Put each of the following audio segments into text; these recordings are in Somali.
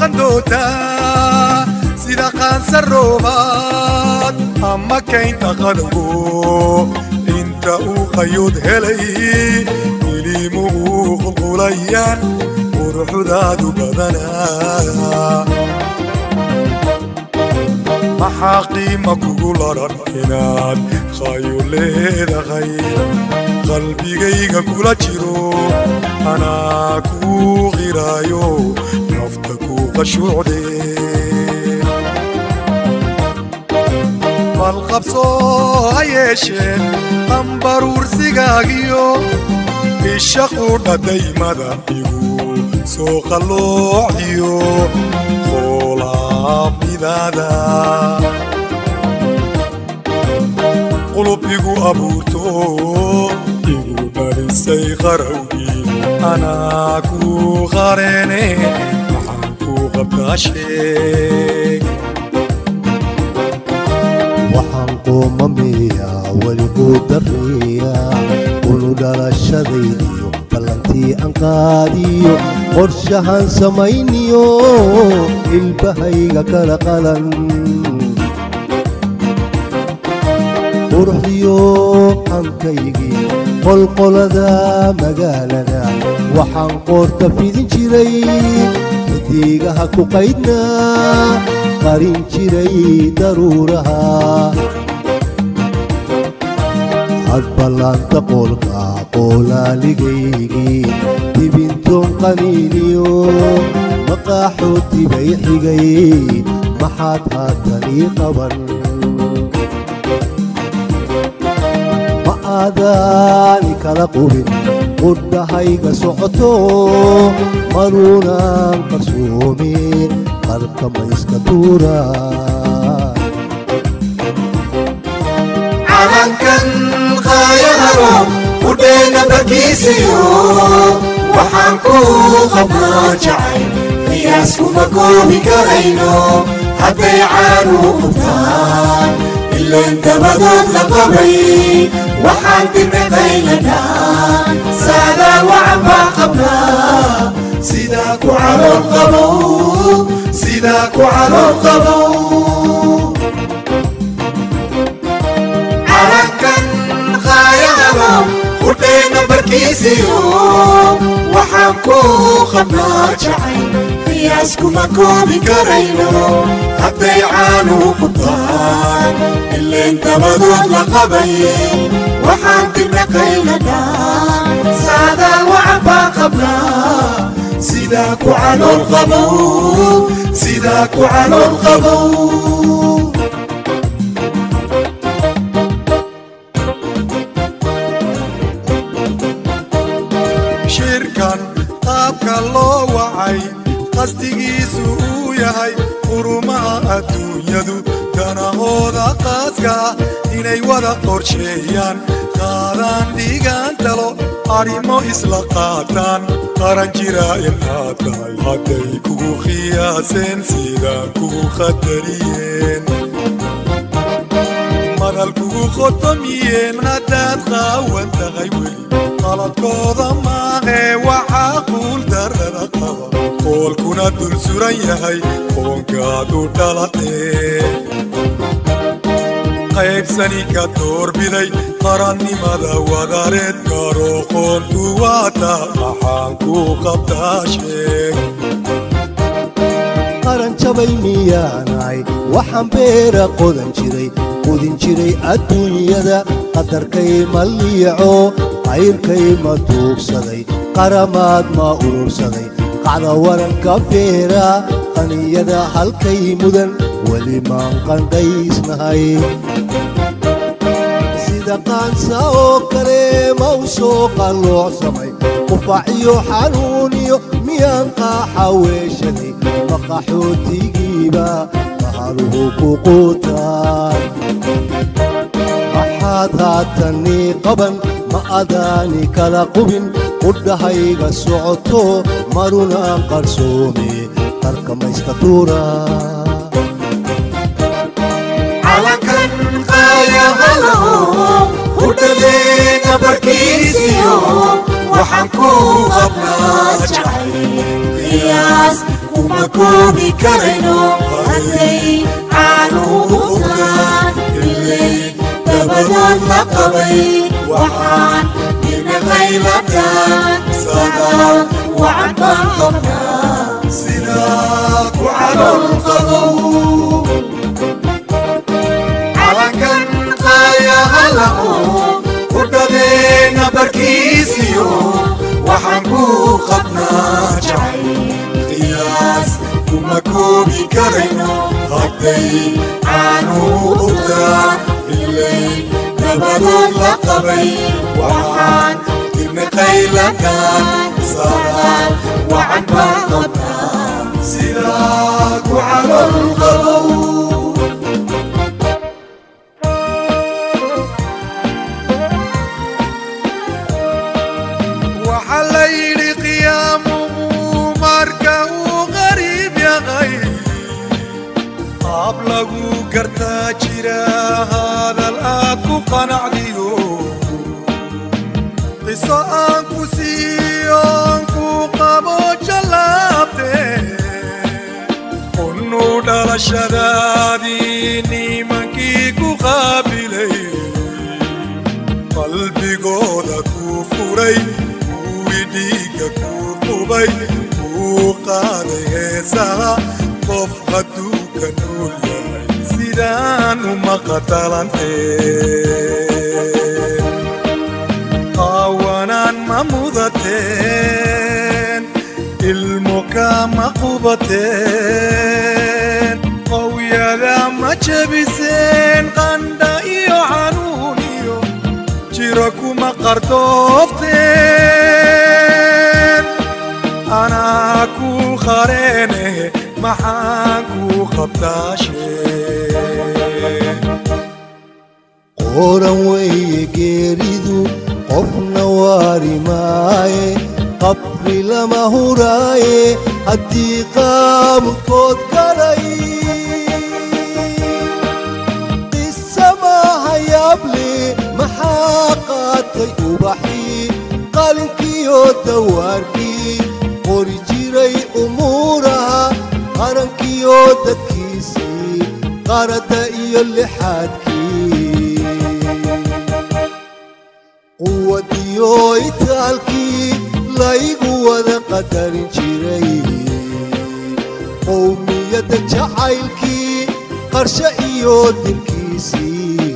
قندوتا سيدا قانس الروبات أما كين تقلبو انت قيود هلي إليمو خلقليان وروحو دادو بدنا محاقي مكوكو لرنكنات خايو ليدا غير قلبي غيغا كولا جيرو أنا كو غيرايو نفتكو غشوعدي فالقبصو هيشين أمبرور سيغاقيو الشقور دا دايما دا بيغو سوق اللوعيو خولا بيدادا قلوب يغو أبورتو يغو بارسي غروبي أنا كو غاريني معاكو غباشيك وحنقو مميا ولقو دريا قلو دار الشذيديو بلانتي أنقاديو قرشهان سمينيو البهيغا كالقلن قرحيو أنكيغي قل دا مقالدا وحن قرت في ذنجري وديغها كو قيدنا قرين جري ضرورها أدبلان تقولك قولا لقيقي تبنتم قنينيو مقاحوتي بيحيقي محاتها طريقا مآذاني كالقوبين قد هايقا سعطو مرونا قرسومي قرق ميسكتورا عالنكن غايهرو ودينا بكيسيو وحانكو خبنا جعي قياسكو مقومي كرينو حتى عانو قبطان إلا انت بدون لقبي وحانتنا قيلنا سادا وعما قبنا سيداكو على القبو سيداكو على القبو عالنكن غايهرو ودينا بكيسيو وحانكو خبنا جعي قياسكو مقومي كرينو حتى يعانو قبطان اللي انت بدون لقبي وحانتنا قيلنا سادا وعبا قبلا سيداكو على القبو سيداكو على القبو شركان قابك الله وعي قصدقيسو يهي قرما الدنيا danahooda qaaska inay wada qorsheeyaan qaadaan dhiigaan talo arrimo isla qaataan qaran jira inaad tahay hadday kugu khiyaaseen sidaan kugu qadariyeen madal kugu khotomiyeen haddaad qaawan tahay weli qaladkooda maahee waxaa quul darrada qaba qoolkuna dul suran yahay qoonkaad u dhalatee qaybsani ka doorbiday qarannimada wadareed garoo qoontu waata maxaan ku qabtaa sheeg qaran jabay miyaanahay waxaan beera qudin jiray adduunyada qadarkay ma liico qayrkay ma tuugsaday qaramaad ma urursaday qacda waranka beera qaniyada halkay mudan weli maan qandhaysnahay sida qaansa oo kale ma u soo qalloocsamay qufaciyo xanuuniyo miyaan qaaxa weeshaday maqaxootigiiba mahaluhu ku quutaan maxaad haatanii qaban ma adaani kala qubin qudhahayga socoto marunaan qarsoome qarka mayska tuuraa calankan qaayahalo hudhaleena barkiisiyo waxaan ku qabnaa jacayl qiyaas kuma kuma koobi karayno hadday caanu qubtaan ilay dabadood la qabay waxaan dinaqayladaan sagaal wacan baan qabnaa sidaa ku calool qabow calankan qaayaha lahu ku dhadeena barkiisiyo waxaan ku qabnaa jacayl qiyaas kuma koobi karayno hadday caanu qubtaan ilay dabadood la qabay waxaan dinaqayladaan sagaal wacan baan qabnaa sidaa ku calool qabow lagu gartaa jira hadal aad ku qanacdiyo qiso aan ku siiyo aan ku qabo jalaabte qunnu dhalashadaadii nimankii ku qaabilay qalbigooda ku furay kuwii dhiigga ku qubay kuu qaaday heesaha qof hadduu ka nool yahay sidaan uma qatalanteen qaawanaan ma mudateen ilmo kama qubateen qowyada ma jebiseen qandha iyo xanuun iyo jiro kuma qardoofteen anaa ku qareene maxaan ku qabtaashee qoran weeye geeridu qofna waari maaye qabri lama huraaye haddii qaabudkood galay qisa maaha yaable maxaa qaatay ubaxii qalinkiyo dawaarkii qori jiray umuuraha qarankiyo dadkiisii qaradda iyo lixaadkii quwadiyo itaalkii laygu wada qadarin jiray qowmiyadda jacaylkii qarshe iyo dirkiisii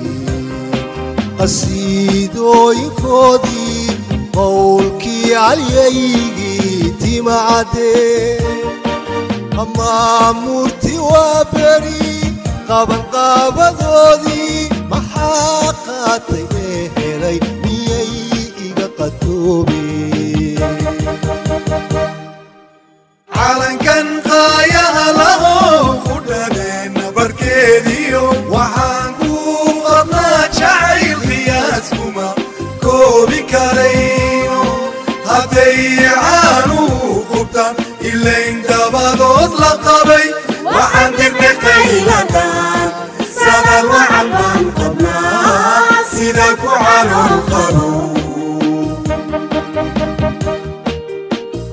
qasiidooyinkoodii qowlkii calyaygii timacadee maamurti waa beri qabanqaabadoodii maxaa qaatay ee helay miyay iga qadoobeen calankan qaayaha laho ku dhadeena barkeediyo waxaan ku qabnaa jacayl qiyaas kuma koobi karayno hadday caanu qubtaan ilayn dabadood la qabay waxaan dinaqayladaan sagaal wacan baan qabnaa sida ku calool qabow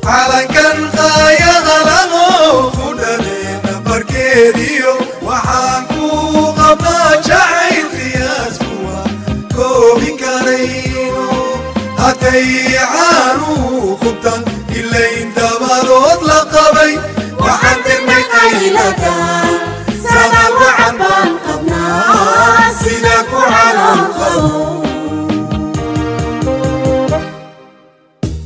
calankan qaayaha laho ku dhadeena barkeediyo waxaan ku qabnaa jacayl qiyaas kuwa koobi karayno hadday caanu qubtaan ilayn dabadood la qabay waxaan dinaqayladaan sagaal wacan baan qabnaa sida ku calool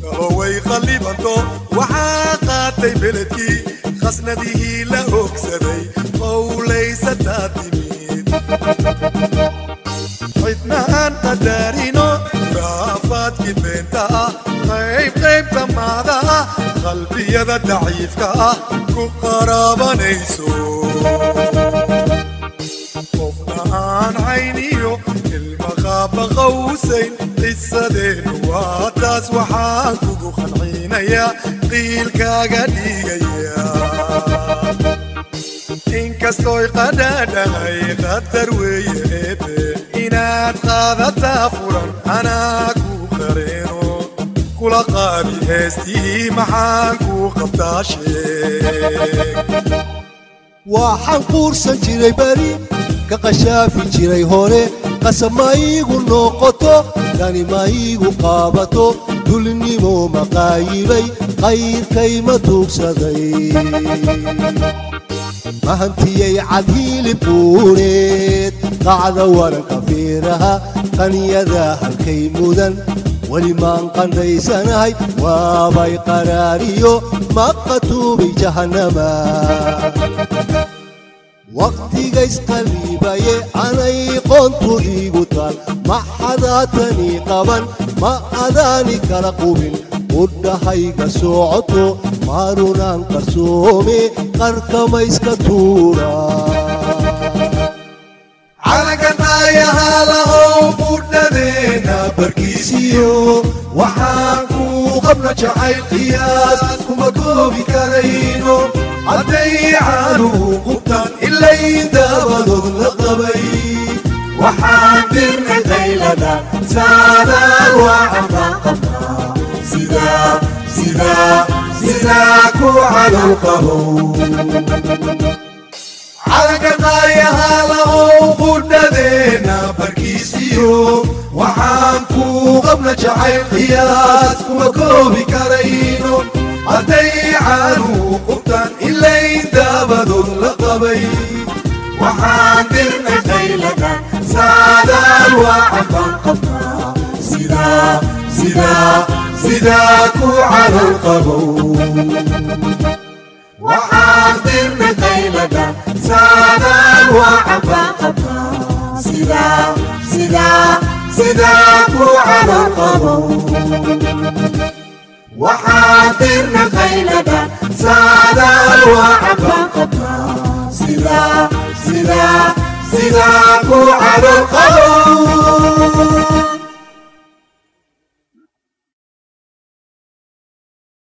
qabow way qallibanto waxaa qaatay beledkii khasnadihii la ogsaday qowlaysataa timid cidna aan qadarino raafaadkii beenta ah qaybta maada ah qalbiyada daciifka ah ku qaraabanayso qofna aan cayniyo ilma qaaba qawsayn qisadeenu waa taas waxaan kugu qancinayaa qiilkaaga dhigaya inkastoy qadhaadhahay qadar weeye eebe inaad qaadataa furan anaa ku qareeno kula قابي هستي محانكو قبتاشي waxaan quursan jiray bari ka qashaafi jiray hore qasab ma iigu noqoto dani ma iigu qaabato dulnimo maqaayibay qayrkay ma tuugsaday mahantiyay cadhiilib buureed qacda waranka fiiraha qaniyada halkay mudan weli maan qandhaysanahay waabay qaraariyo maqatuubay jahannama waqtiga isqaliibaye anay qoontu iigu taal ma xadaatani qaban ma adaani kala qubin udhahayga socoto maarunaan qarsoome qarkama iska tuura calaganaayaha lahow budhadeena barkiisiyo waxaan kuu qabna jacayl qiyaas kuma koobi karayno hadday caanuhu qubtaan ilayn dabadood la qabay waxaan dirnay qaylada saadaan waacan baan qabnaa sidaa ku calow qabow calaganaayaha lahow budhadeena barkiisiyo waxaan kuu qabna jacayl qiyaas kuma koobi karayno hadday caanuhu qubtaan ilayn dabadood la qabay waxaan dirnay qaylada saadaan waacan baan qabnaa sidaa ku calow qabow waxaan dirnay qaylada saadaan waacan baan qabnaa sidaa ku calow qabow waxaan dirnay qaylada saadaan waacan baan qabnaa sidaa ku calow qabow